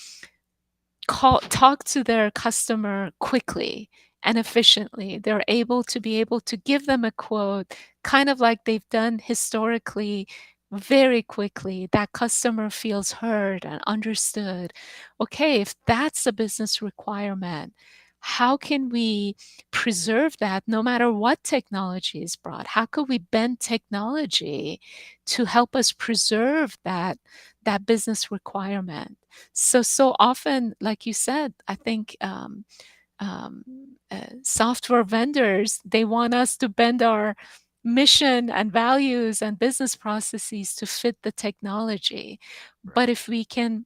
talk to their customer quickly and efficiently. They're able to give them a quote, kind of like they've done historically, very quickly. That customer feels heard and understood. Okay, if that's a business requirement, how can we preserve that no matter what technology is brought? How could we bend technology to help us preserve that business requirement? So often, like you said, I think um, software vendors, they want us to bend our mission and values and business processes to fit the technology. But Right. if we can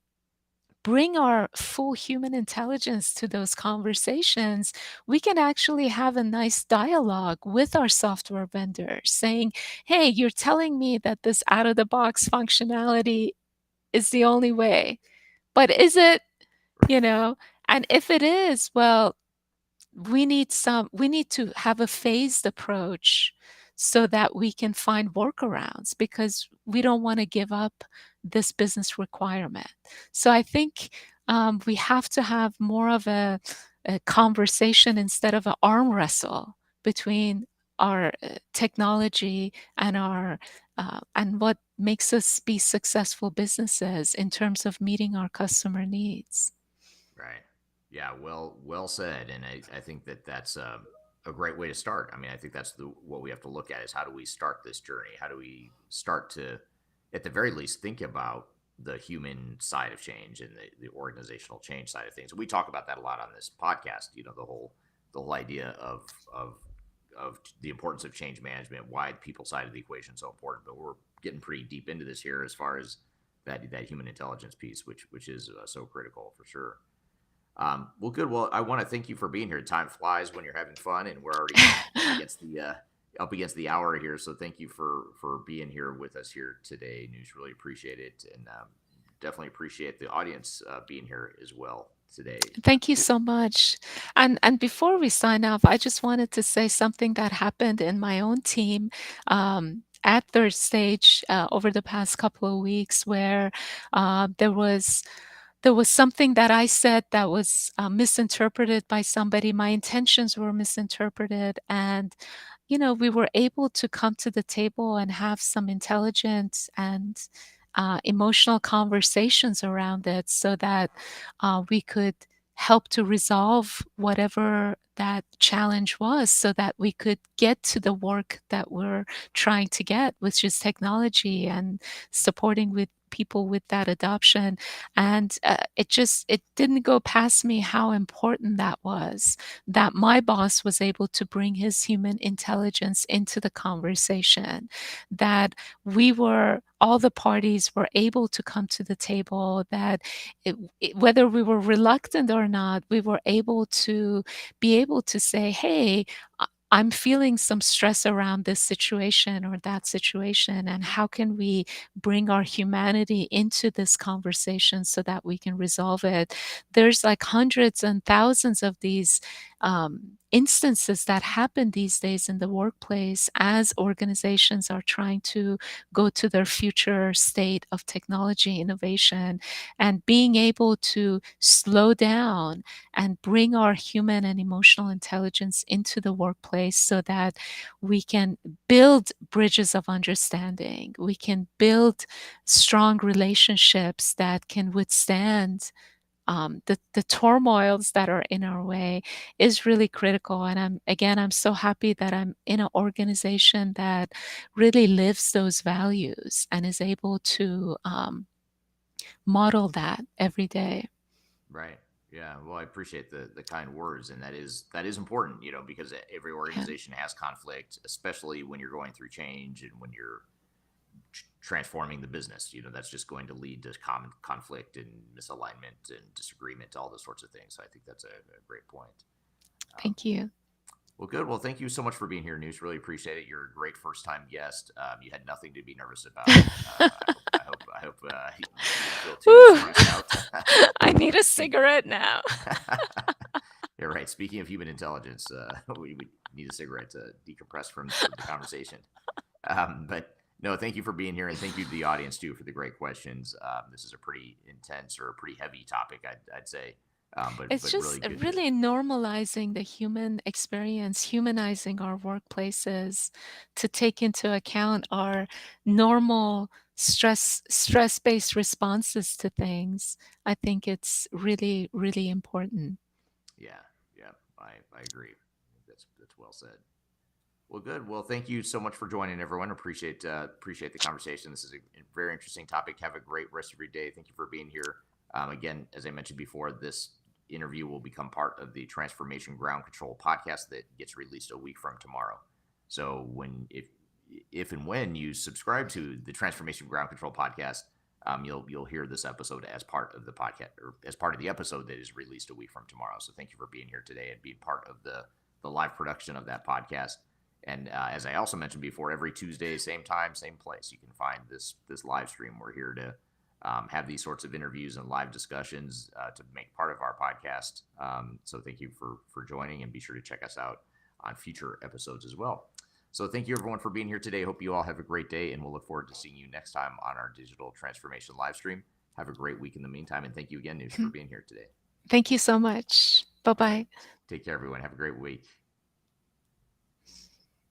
bring our full human intelligence to those conversations, we can actually have a nice dialogue with our software vendors saying, hey, you're telling me that this out of the box functionality is the only way, but is it? You know? And if it is, well, we need to have a phased approach so that we can find workarounds because we don't wanna give up this business requirement. So I think, we have to have more of a conversation instead of an arm wrestle between our, technology and our, and what makes us be successful businesses in terms of meeting our customer needs. Right. Yeah. Well said. And I think that that's a great way to start. I mean, I think that's what we have to look at is how do we start this journey? How do we start to, at the very least, think about the human side of change and the organizational change side of things. And we talk about that a lot on this podcast. The whole idea of the importance of change management, why the people side of the equation is so important. But we're getting pretty deep into this here as far as that human intelligence piece, which is so critical for sure. Well, good. Well, I want to thank you for being here. Time flies when you're having fun, and we're already up against the hour here. So thank you for being here with us here today, Noosh. Really appreciate it, and definitely appreciate the audience being here as well today. Thank you so much. And before we sign off, I just wanted to say something that happened in my own team at third stage over the past couple of weeks, where there was something that I said that was misinterpreted by somebody. My intentions were misinterpreted, and we were able to come to the table and have some intelligent and emotional conversations around it so that we could help to resolve whatever that challenge was so that we could get to the work that we're trying to get, which is technology and supporting with people with that adoption. And it didn't go past me how important that was, that my boss was able to bring his human intelligence into the conversation, that all the parties were able to come to the table, that whether we were reluctant or not, we were able to be able to say, hey, I'm feeling some stress around this situation or that situation, and how can we bring our humanity into this conversation so that we can resolve it? There's like hundreds and thousands of these instances that happen these days in the workplace as organizations are trying to go to their future state of technology innovation, and being able to slow down and bring our human and emotional intelligence into the workplace so that we can build bridges of understanding. We can build strong relationships that can withstand the turmoils that are in our way is really critical. And I'm so happy that I'm in an organization that really lives those values and is able to model that every day. Right. Yeah. Well, I appreciate the kind words, and that is important, because every Yeah. organization has conflict, especially when you're going through change and when you're transforming the business. That's just going to lead to common conflict and misalignment and disagreement, all those sorts of things. So I think that's a great point. Um, Thank you. well, good. Well, thank you so much for being here, News. Really appreciate it. You're a great first time guest. You had nothing to be nervous about. I hope you didn't feel too Whew. stressed out. I need a cigarette now. You're right. Speaking of human intelligence, we need a cigarette to decompress from the conversation. But no, thank you for being here, and thank you to the audience too for the great questions. This is a pretty intense or a pretty heavy topic, I'd say, It's but really just good to. really normalizing the human experience, humanizing our workplaces to take into account our normal stress-based responses to things. I think it's really, really important. Yeah, yeah, I agree. That's well said. Well, good. Well, thank you so much for joining, everyone. Appreciate the conversation. This is a very interesting topic. Have a great rest of your day. Thank you for being here. Again, as I mentioned before, this interview will become part of the Transformation Ground Control podcast that gets released a week from tomorrow. So when if and when you subscribe to the Transformation Ground Control podcast, you'll hear this episode as part of the podcast or as part of the episode that is released a week from tomorrow. So thank you for being here today and being part of the live production of that podcast. And as I also mentioned before, every Tuesday, same time, same place, you can find this live stream. We're here to have these sorts of interviews and live discussions to make part of our podcast. So thank you for joining, and be sure to check us out on future episodes as well. So thank you everyone for being here today. Hope you all have a great day, and we'll look forward to seeing you next time on our digital transformation live stream. Have a great week in the meantime, and thank you again, Noosh, for being here today. Thank you so much. All right, Bye-bye. take care, everyone. Have a great week.